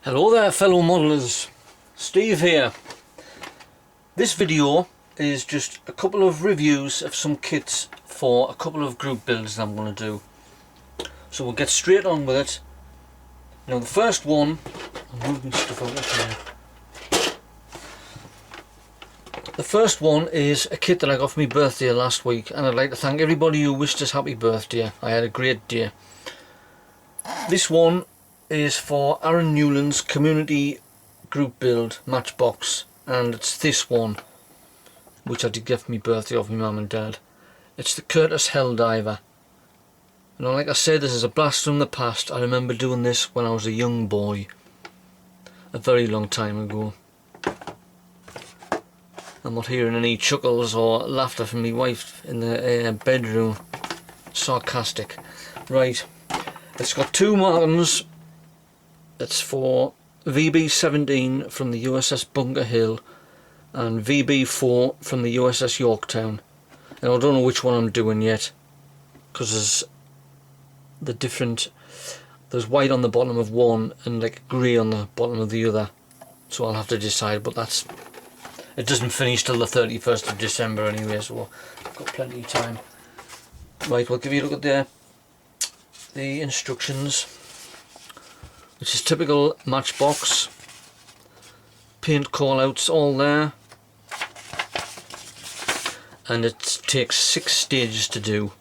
Hello there fellow modelers, Steve here. This video is just a couple of reviews of some kits for a couple of group builds that I'm going to do. So we'll get straight on with it. Now the first one, I'm moving stuff out of here. The first one is a kit that I got for my birthday last week, and I'd like to thank everybody who wished us happy birthday. I had a great day. This one is for Aaron Newland's community group build Matchbox, and it's this one which I did get for my birthday off my mum and dad. It's the Curtis Helldiver. You know, like I said, this is a blast from the past. I remember doing this when I was a young boy, a very long time ago. I'm not hearing any chuckles or laughter from my wife in the bedroom. Sarcastic. Right, it's got two markings. It's for VB-17 from the USS Bunker Hill and VB-4 from the USS Yorktown. And I don't know which one I'm doing yet, because there's white on the bottom of one and like grey on the bottom of the other. So I'll have to decide, but it doesn't finish till the 31st of December anyway, so I've got plenty of time. Right, we'll give you a look at the instructions. Which is typical Matchbox. Paint callouts all there. And it takes 6 stages to do.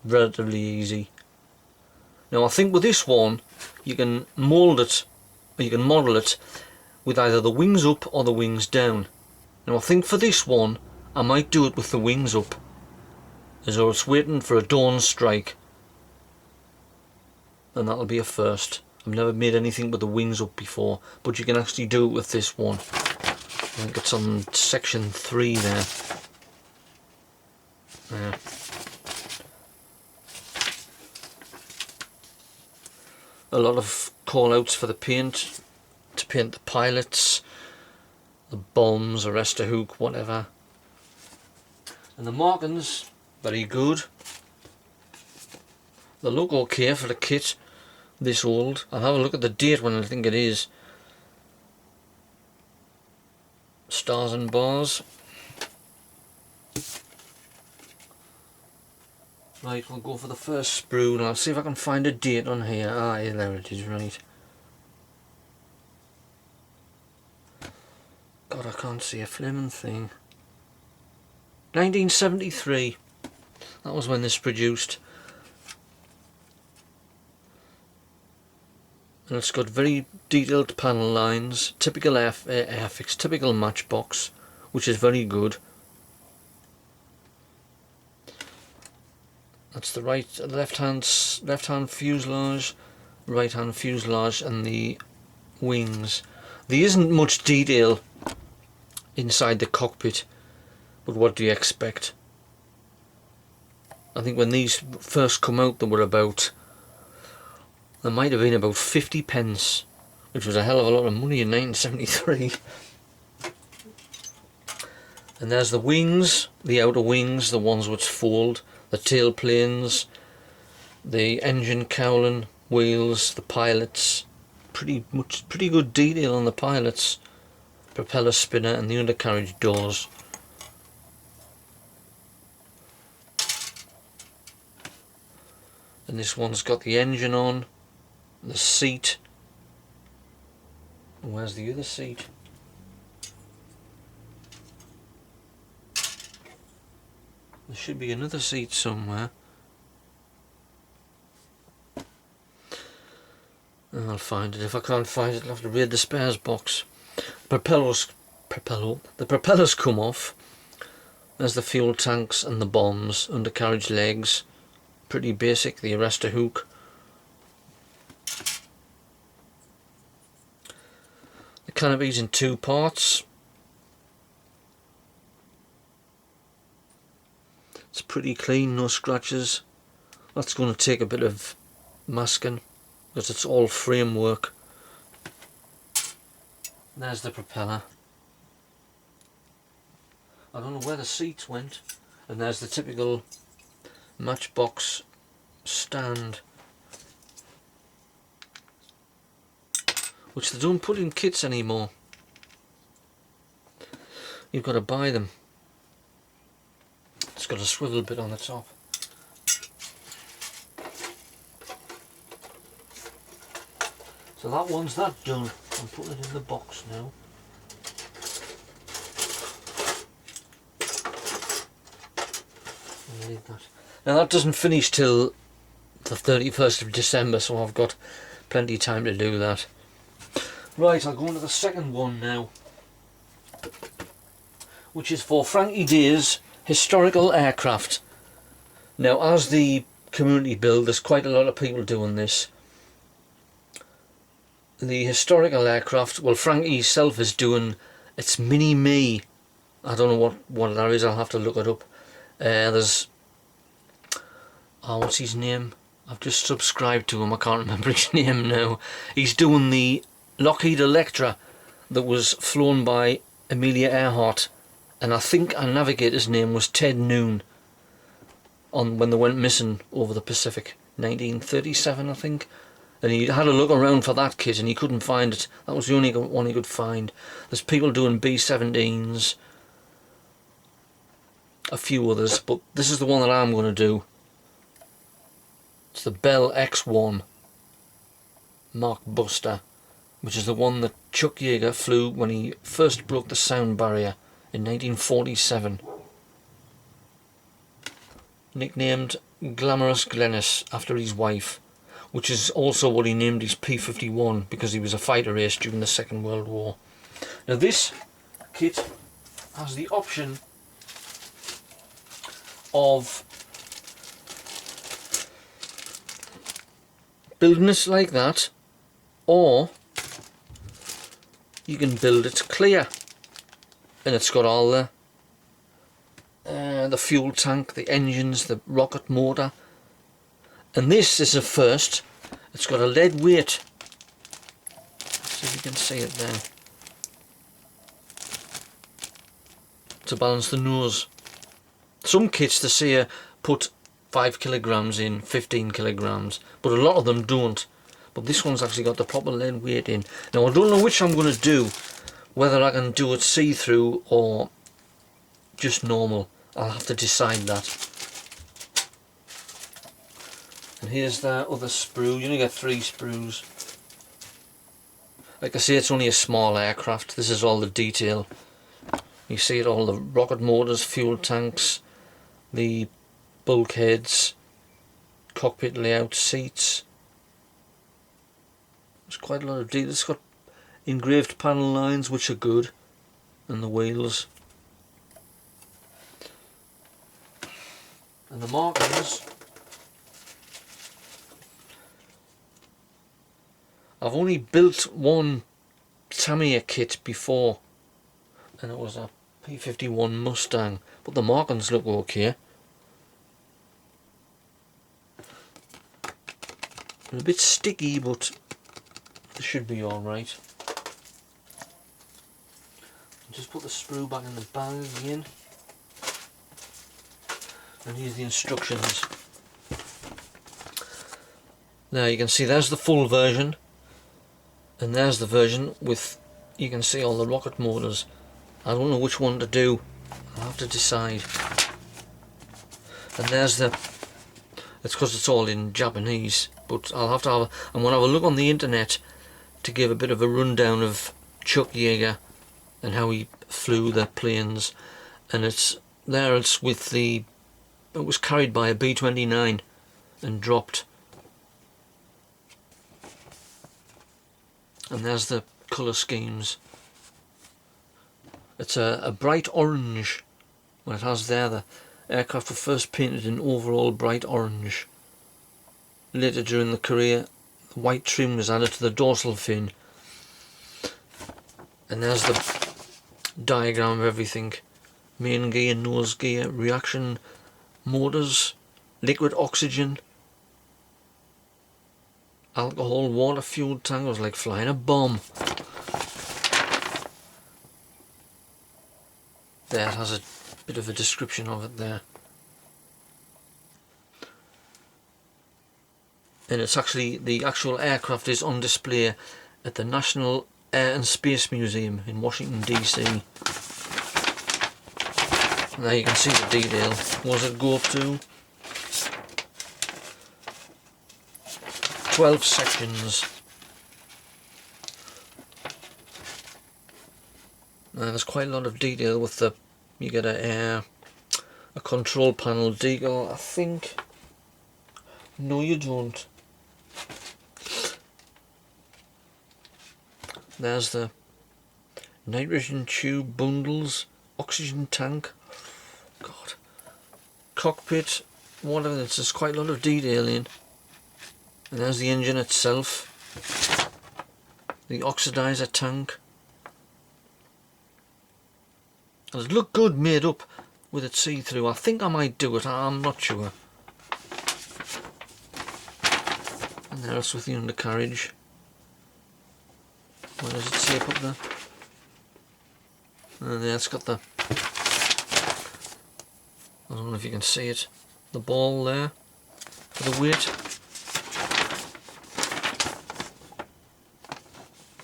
Relatively easy. Now I think with this one you can mould it, or you can model it with either the wings up or the wings down. Now I think for this one I might do it with the wings up, as though it's waiting for a dawn strike. And that'll be a first. I've never made anything with the wings up before, but you can actually do it with this one. I think it's on section 3 there. Yeah. A lot of call outs for the paint, to paint the pilots, the bombs, arrestor hook, whatever. And the markings, very good. They look okay for the kit this old. I'll have a look at the date when I think it is. Stars and bars. Right, we'll go for the first sprue and I'll see if I can find a date on here. Ah, yeah, there it is, right. God, I can't see a flaming thing. 1973. That was when this produced. And it's got very detailed panel lines, typical Airfix, typical Matchbox, which is very good. That's the left hand fuselage, right hand fuselage, and the wings. There isn't much detail inside the cockpit, but what do you expect? I think when these first come out, there might have been about 50 pence, which was a hell of a lot of money in 1973. And there's the wings, the outer wings, the ones which fold, the tail planes, the engine cowling, wheels, the pilots. Pretty good detail on the pilots, propeller spinner, and the undercarriage doors. And this one's got the engine on. The seat. Where's the other seat? There should be another seat somewhere. I'll find it. If I can't find it, I'll have to raid the spares box. The propellers come off. There's the fuel tanks and the bombs, undercarriage legs. Pretty basic. The arrestor hook. The canopy's in 2 parts. It's pretty clean, no scratches. That's going to take a bit of masking because it's all framework. There's the propeller. I don't know where the seats went. And there's the typical Matchbox stand which they don't put in kits anymore. You've got to buy them. It's got a swivel bit on the top. So that one's that done. I'm putting it in the box now. Leave that. Now that doesn't finish till the 31st of December, so I've got plenty of time to do that. Right, I'll go on to the second one now, which is for Frankie Day's historical aircraft. Now, as the community build, there's quite a lot of people doing this. The historical aircraft, well, Frankie himself is doing, it's Mini Me. I don't know what that is, I'll have to look it up. There's, what's his name? I've just subscribed to him, I can't remember his name now. He's doing the Lockheed Electra that was flown by Amelia Earhart, and I think our navigator's name was Ted Noon, on when they went missing over the Pacific, 1937 I think. And he had a look around for that kit and he couldn't find it. That was the only one he could find. There's people doing B-17s, a few others, but this is the one that I'm going to do. It's the Bell X-1 Mark Buster, which is the one that Chuck Yeager flew when he first broke the sound barrier in 1947. Nicknamed Glamorous Glennis after his wife, which is also what he named his P-51 because he was a fighter ace during the Second World War. Now this kit has the option of building it like that, or you can build it clear, and it's got all the fuel tank, the engines, the rocket motor. And this is a first. It's got a lead weight. Let's see if you can see it there. To balance the nose. Some kits they say put 5 kilograms in, 15 kilograms, but a lot of them don't. But this one's actually got the proper lead weight in. Now I don't know which I'm going to do, whether I can do it see-through or just normal. I'll have to decide that. And here's the other sprue. You only get 3 sprues. Like I say, it's only a small aircraft. This is all the detail. You see it all, the rocket motors, fuel tanks, the bulkheads, cockpit layout, seats. There's quite a lot of detail. It's got engraved panel lines, which are good, and the wheels. And the markings. I've only built one Tamiya kit before, and it was a P-51 Mustang, but the markings look okay. They're a bit sticky, but they should be alright. Just put the sprue back in the bag again. And here's the instructions. Now you can see there's the full version. And there's the version with, you can see all the rocket motors. I don't know which one to do. I'll have to decide. And there's the, it's because it's all in Japanese, but I'll have to have, I'm going to have a look on the internet to give a bit of a rundown of Chuck Yeager and how he flew the planes. And it's there, it's with the, it was carried by a B-29 and dropped. And there's the colour schemes. It's a bright orange. Well, it has there, the aircraft were first painted in overall bright orange. Later during the career, the white trim was added to the dorsal fin. And there's the diagram of everything. Main gear, nose gear, reaction motors, liquid oxygen, alcohol, water, fuel tank. It was like flying a bomb. There, it has a bit of a description of it there. And it's actually, the actual aircraft is on display at the National Air and Space Museum in Washington DC. There you can see the detail. What does it go up to? 12 sections. Now there's quite a lot of detail with the, you get a control panel decal, I think. No, you don't. There's the nitrogen tube bundles, oxygen tank, God, cockpit, whatever. There's just quite a lot of detail in. And there's the engine itself, the oxidizer tank. It'll look good made up with it see-through. I think I might do it, I'm not sure. And there's with the undercarriage. What does it say up there? And there it's got the, I don't know if you can see it, the ball there for the weight.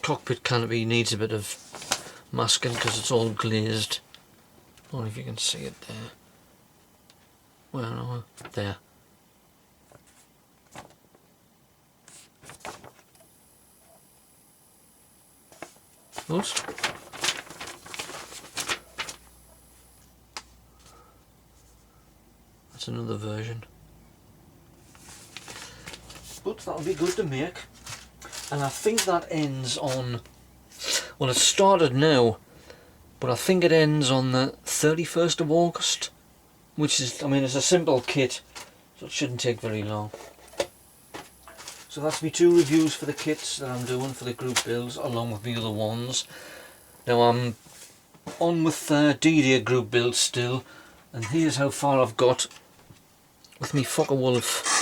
Cockpit canopy needs a bit of masking because it's all glazed. I don't know if you can see it there. Where are we? There. Oops. That's another version. But that'll be good to make. And I think that ends on, well, it started now, but I think it ends on the 31st of August, which is, I mean, it's a simple kit, so it shouldn't take very long. So that's my 2 reviews for the kits that I'm doing for the group builds, along with the other ones. Now I'm on with D-Day group builds still, and here's how far I've got with me Focke-Wulf.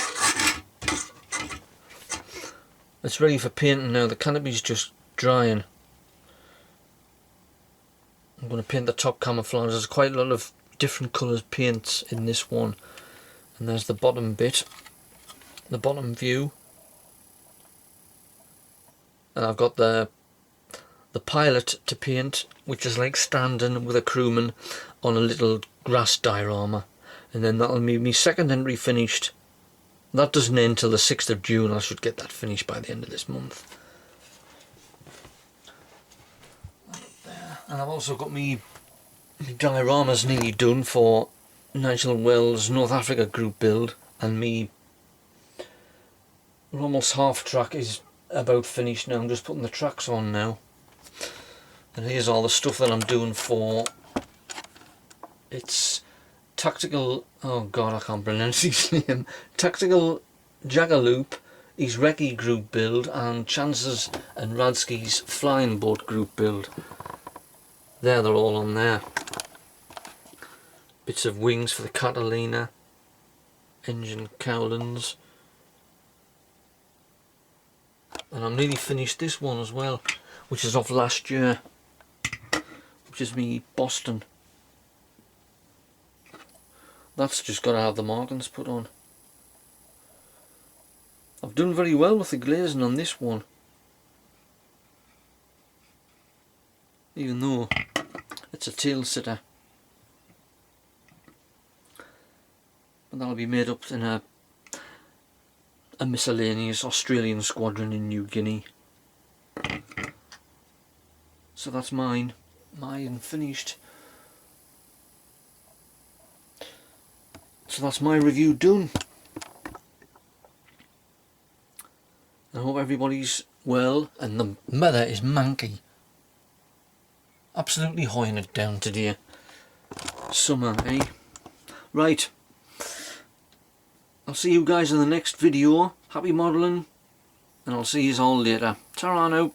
It's ready for painting now. The canopy's just drying. I'm going to paint the top camouflage. There's quite a lot of different colours paints in this one. And there's the bottom bit, the bottom view. And I've got the pilot to paint, which is like standing with a crewman on a little grass diorama. And then that'll be my second entry finished. That doesn't end till the 6th of June. I should get that finished by the end of this month. And I've also got me dioramas nearly done for Nigel Wells North Africa group build, and me almost half track is about finished now. I'm just putting the tracks on now. And here's all the stuff that I'm doing for, it's Tactical, oh god, I can't pronounce his name. Tactical Jagaloop, his Recce group build, and Chances and Radsky's Flying Boat group build. There, they're all on there. Bits of wings for the Catalina, engine cowlings. And I'm nearly finished this one as well, which is off last year, which is me Boston. That's just got to have the markings put on. I've done very well with the glazing on this one, even though it's a tail sitter. But that'll be made up in a miscellaneous Australian squadron in New Guinea. So that's mine finished. So that's my review done. I hope everybody's well, and the weather is manky. Absolutely hoying it down today. Summer, eh? Right. I'll see you guys in the next video. Happy modelling, and I'll see you all later. Ta-ra now.